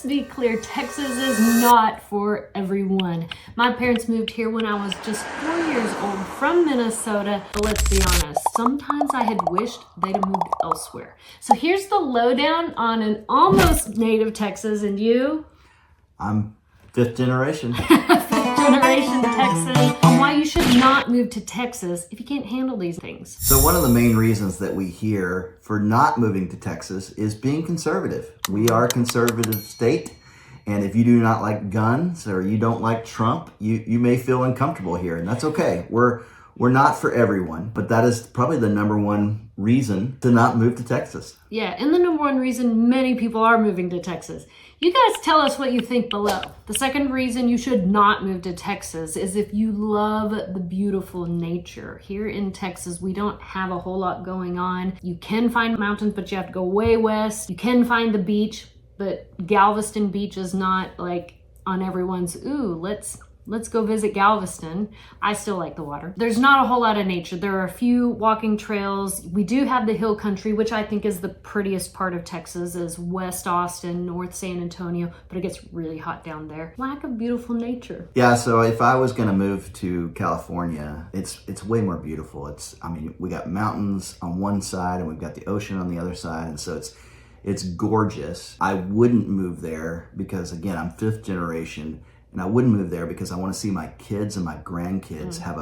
let's be clear, Texas is not for everyone. My parents moved here when I was just 4 years old from Minnesota. But let's be honest, sometimes I had wished they'd have moved elsewhere. So here's the lowdown on an almost native Texas, and you? I'm fifth generation. Fifth generation Texan. On why you should not move to Texas if you can't handle these things. So one of the main reasons that we hear for not moving to Texas is being conservative. We are a conservative state, and if you do not like guns or you don't like Trump, you may feel uncomfortable here, and that's okay. We're not for everyone, but that is probably the number one reason to not move to Texas. Yeah, and the number one reason many people are moving to Texas. You guys tell us what you think below. The second reason you should not move to Texas is if you love the beautiful nature. Here in Texas, we don't have a whole lot going on. You can find mountains, but you have to go way west. You can find the beach, but Galveston Beach is not like on everyone's, ooh, let's go visit Galveston. I still like the water. There's not a whole lot of nature. There are a few walking trails. We do have the hill country, which I think is the prettiest part of Texas, is West Austin, North San Antonio, but it gets really hot down there. Lack of beautiful nature. Yeah, so if I was gonna move to California, it's way more beautiful. We got mountains on one side and we've got the ocean on the other side, and so it's gorgeous. I wouldn't move there because, again, I'm fifth generation. And I wouldn't move there because I want to see my kids and my grandkids have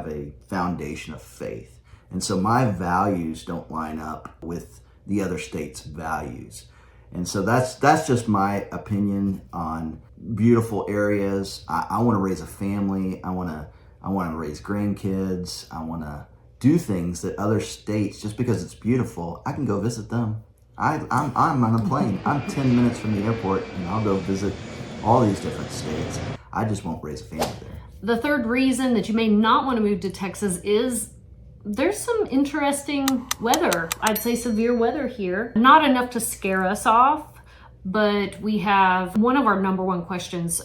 a foundation of faith. And so my values don't line up with the other state's values. And so that's just my opinion on beautiful areas. I want to raise a family. I want to raise grandkids. I want to do things that other states, just because it's beautiful, I can go visit them. I'm on a plane. I'm 10 minutes from the airport, and I'll go visit all these different states. I just won't raise a family there. The third reason that you may not want to move to Texas is there's some interesting weather. I'd say severe weather here. Not enough to scare us off, but we have one of our number one questions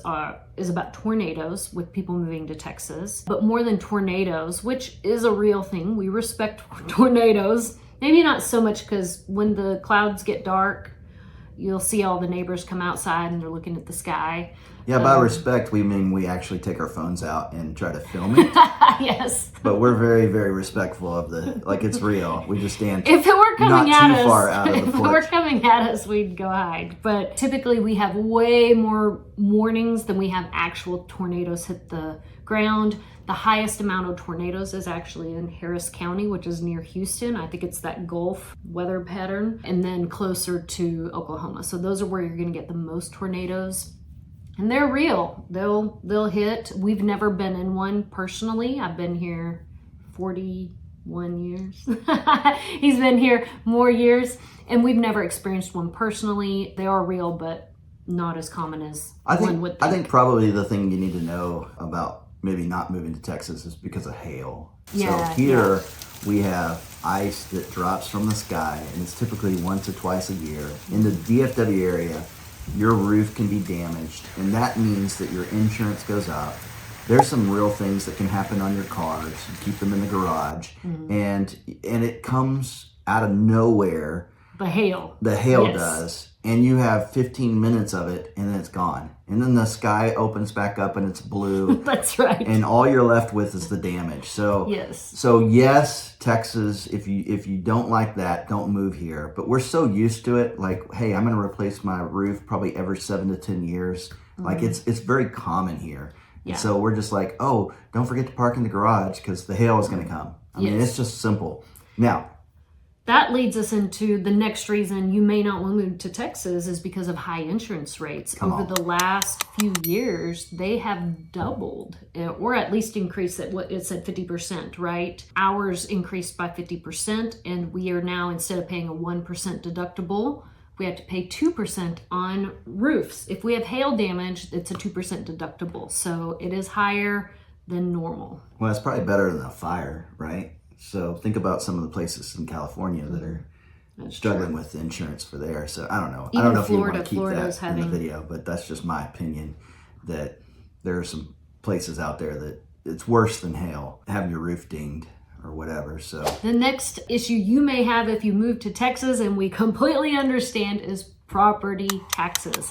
is about tornadoes with people moving to Texas. But more than tornadoes, which is a real thing, we respect tornadoes. Maybe not so much because when the clouds get dark, you'll see all the neighbors come outside and they're looking at the sky. Yeah, by respect, we mean we actually take our phones out and try to film it. Yes. But we're very, very respectful of it's real. We just stand if it were coming not at too us, far out of the if porch. it were coming at us, we'd go hide. But typically we have way more warnings than we have actual tornadoes hit the ground. The highest amount of tornadoes is actually in Harris County, which is near Houston. I think it's that Gulf weather pattern, and then closer to Oklahoma. So those are where you're going to get the most tornadoes. And they're real. They'll hit. We've never been in one personally. I've been here 41 years. He's been here more years, and we've never experienced one personally. They are real, but not as common as one would think. I think probably the thing you need to know about maybe not moving to Texas is because of hail. Yeah, so here we have ice that drops from the sky, and it's typically once or twice a year. In the DFW area, your roof can be damaged, and that means that your insurance goes up. There's some real things that can happen on your cars. You keep them in the garage, and it comes out of nowhere. The hail Yes. Does, and you have 15 minutes of it, and then it's gone. And then the sky opens back up, and it's blue. That's right. And all you're left with is the damage. So yes, Texas. If you don't like that, don't move here. But we're so used to it. Like, hey, I'm going to replace my roof probably every 7 to 10 years. Like it's very common here. Yeah. And so we're just like, oh, don't forget to park in the garage because the hail is going to come. I mean, it's just simple. Now, that leads us into the next reason you may not want to move to Texas is because of high insurance rates. Over the last few years, they have doubled, or at least increased at what it said 50%, right? Ours increased by 50%, and we are now, instead of paying a 1% deductible, we have to pay 2% on roofs. If we have hail damage, it's a 2% deductible. So it is higher than normal. Well, it's probably better than a fire, right? So think about some of the places in California that are struggling with insurance for there. So I don't know. I don't know if you want to keep that in the video, but that's just my opinion, that there are some places out there that it's worse than hail, having your roof dinged or whatever. So the next issue you may have if you move to Texas, and we completely understand, is property taxes.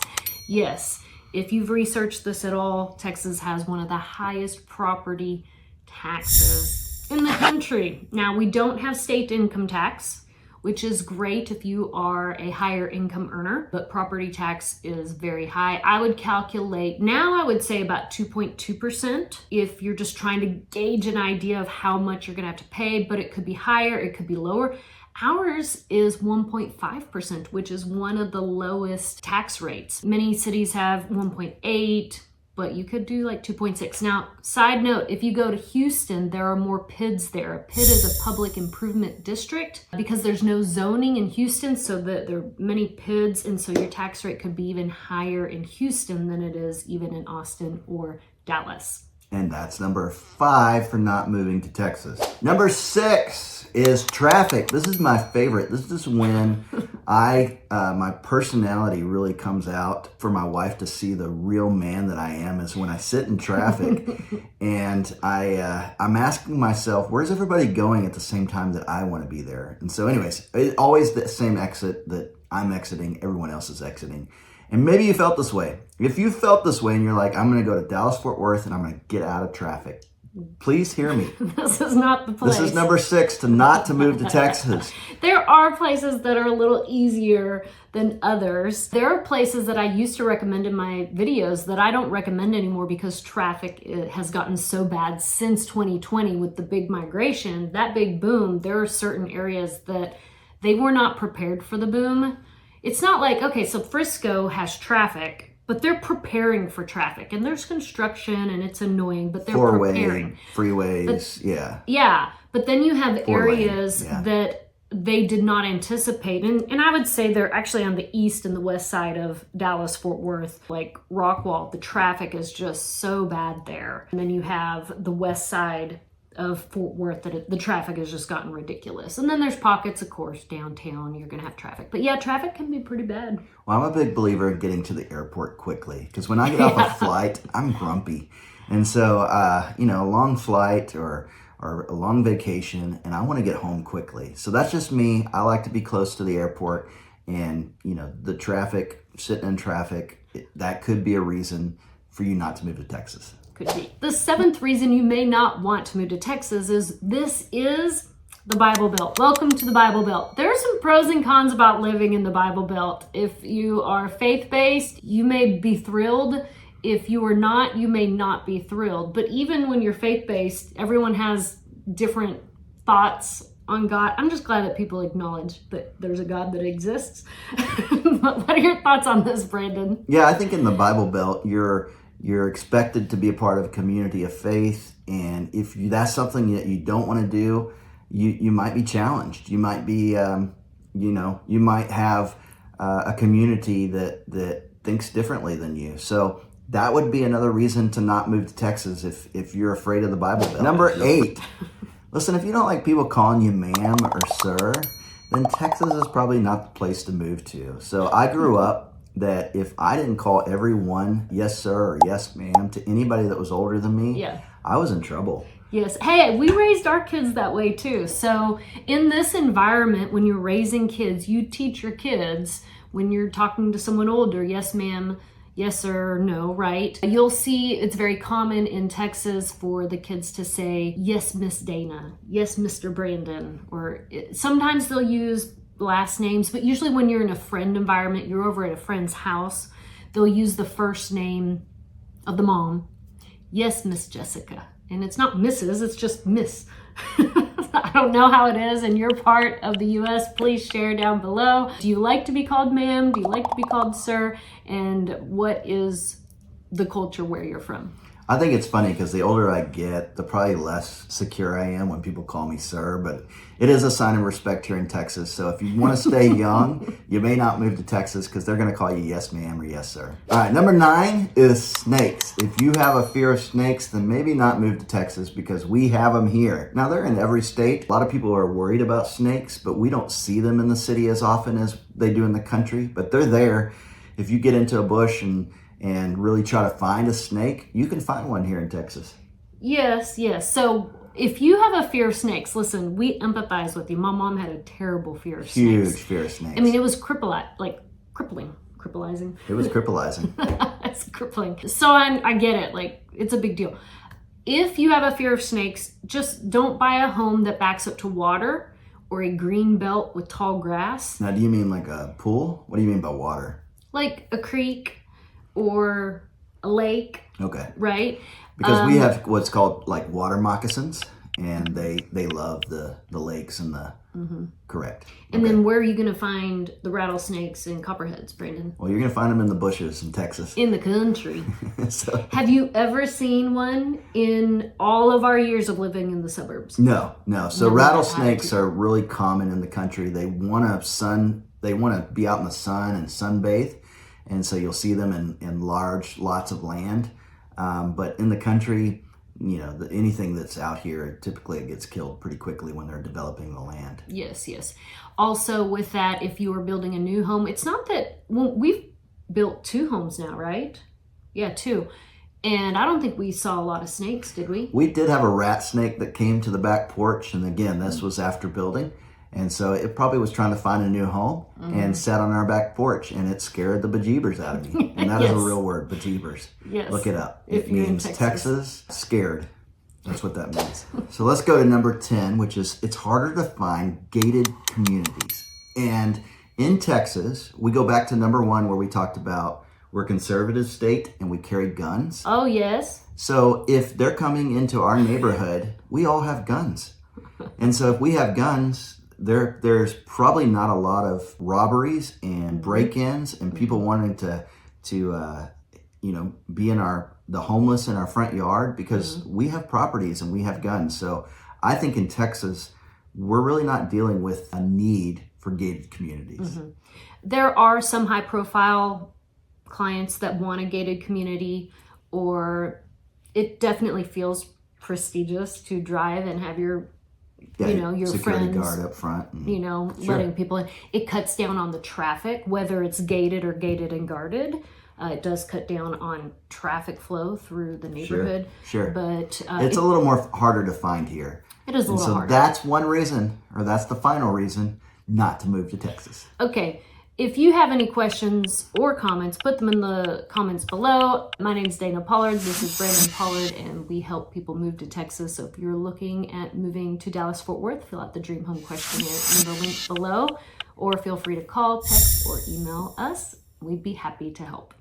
Yes, if you've researched this at all, Texas has one of the highest property taxes in the country. Now, we don't have state income tax, which is great if you are a higher income earner, but property tax is very high. I would calculate, now I would say about 2.2% if you're just trying to gauge an idea of how much you're gonna have to pay, but it could be higher, it could be lower. Ours is 1.5%, which is one of the lowest tax rates. Many cities have 1.8, but you could do like 2.6. Now, side note, if you go to Houston, there are more PIDs there. A PID is a public improvement district because there's no zoning in Houston, so that there are many PIDs, and so your tax rate could be even higher in Houston than it is even in Austin or Dallas. And that's number 5 for not moving to Texas. Number 6 is traffic. This is my favorite. This is when my personality really comes out for my wife to see the real man that I am, is when I sit in traffic and I'm asking myself, where's everybody going at the same time that I want to be there? And so anyways, it's always the same exit that I'm exiting, everyone else is exiting. And maybe you felt this way. If you felt this way and you're like, I'm going to go to Dallas-Fort Worth and I'm going to get out of traffic, please hear me. This is not the place. This is number 6 not to move to Texas. There are places that are a little easier than others. There are places that I used to recommend in my videos that I don't recommend anymore because traffic has gotten so bad since 2020 with the big migration, that big boom. There are certain areas that they were not prepared for the boom. It's not like, okay, so Frisco has traffic, but they're preparing for traffic, and there's construction and it's annoying, but they're preparing. Freeways, yeah. Yeah, but then you have areas that they did not anticipate. And I would say they're actually on the east and the west side of Dallas-Fort Worth, like Rockwall. The traffic is just so bad there. And then you have the west side of Fort Worth that the traffic has just gotten ridiculous. And then there's pockets, of course, downtown, you're gonna have traffic. But yeah, traffic can be pretty bad. Well, I'm a big believer in getting to the airport quickly, because when I get off a flight, I'm grumpy. And so, a long flight or a long vacation, and I want to get home quickly. So that's just me. I like to be close to the airport, and, the traffic, sitting in traffic, that could be a reason for you not to move to Texas. Could be. The 7th reason you may not want to move to Texas is this is the Bible Belt. Welcome to the Bible Belt. There are some pros and cons about living in the Bible Belt. If you are faith-based, you may be thrilled. If you are not, you may not be thrilled. But even when you're faith-based, everyone has different thoughts on God. I'm just glad that people acknowledge that there's a God that exists. What are your thoughts on this, Brandon? Yeah, I think in the Bible Belt, you're expected to be a part of a community of faith, and if that's something that you don't want to do, you might be challenged. You might be, you might have a community that thinks differently than you. So that would be another reason to not move to Texas if you're afraid of the Bible Belt. Number 8, listen, if you don't like people calling you ma'am or sir, then Texas is probably not the place to move to. So I grew up that if I didn't call everyone yes sir or yes ma'am to anybody that was older than me, I was in trouble. Yes. Hey, we raised our kids that way too. So in this environment, when you're raising kids, you teach your kids when you're talking to someone older, yes ma'am, yes sir, no, right? You'll see it's very common in Texas for the kids to say, yes, Miss Dana, yes, Mr. Brandon, or sometimes they'll use last names, but usually when you're in a friend environment, you're over at a friend's house, they'll use the first name of the mom. Yes, Miss Jessica. And it's not Mrs., it's just Miss. I don't know how it is in your part of the U.S. Please share down below. Do you like to be called ma'am? Do you like to be called sir? And what is the culture where you're from? I think it's funny because the older I get, the probably less secure I am when people call me sir, but it is a sign of respect here in Texas. So if you want to stay young, you may not move to Texas because they're going to call you yes ma'am or yes sir. All right, number 9 is snakes. If you have a fear of snakes, then maybe not move to Texas because we have them here. Now they're in every state. A lot of people are worried about snakes, but we don't see them in the city as often as they do in the country, but they're there. If you get into a bush and really try to find a snake, you can find one here in Texas. Yes. So if you have a fear of snakes, listen, we empathize with you. My mom had a terrible fear of snakes. Huge fear of snakes. I mean, it was crippling. crippling. It was crippling. It's crippling. So I get it. Like, it's a big deal. If you have a fear of snakes, just don't buy a home that backs up to water or a green belt with tall grass. Now, do you mean like a pool? What do you mean by water? Like a creek or a lake, Okay. right? Because we have what's called like water moccasins, and they love the lakes and the correct. And Okay. then where are you going to find the rattlesnakes and copperheads, Brandon? Well, you're gonna find them in the bushes in Texas. In the country. So, Have you ever seen one in all of our years of living in the suburbs? no. So No, rattlesnakes are really common in the country. They want to be out in the sun and sunbathe, and so you'll see them in large lots of land. But in the country, you know, anything that's out here, typically it gets killed pretty quickly when they're developing the land. Yes. Also, with that, if you are building a new home, it's not that, well, we've built 2 homes now, right? Yeah, 2. And I don't think we saw a lot of snakes, did we? We did have a rat snake that came to the back porch, and again, this was after building. And so it probably was trying to find a new home and sat on our back porch, and it scared the bejeebers out of me. And that is a Yes. real word, bejeebers. Yes. Look it up. If It you're in means Texas. scared. That's what that means. So let's go to number 10, which is it's harder to find gated communities. And in Texas, we go back to number 1 where we talked about we're a conservative state and we carry guns. Oh, yes. So if they're coming into our neighborhood, we all have guns. And so if we have guns, there's probably not a lot of robberies and break-ins and people wanting to be in the homeless in our front yard because we have properties and we have guns. So I think in Texas, we're really not dealing with a need for gated communities. There are some high-profile clients that want a gated community, or it definitely feels prestigious to drive and have your your security friends, guard up front. And, Sure. letting people in. It cuts down on the traffic, whether it's gated or gated and guarded. It does cut down on traffic flow through the neighborhood. Sure. But it's a little more harder to find here. it is a And little so harder. that's one reason, or that's the final reason, not to move to Texas. Okay. If you have any questions or comments, put them in the comments below. My name's Dana Pollard. This is Brandon Pollard, and we help people move to Texas. So if you're looking at moving to Dallas-Fort Worth, fill out the Dream Home questionnaire in the link below, or feel free to call, text, or email us. We'd be happy to help.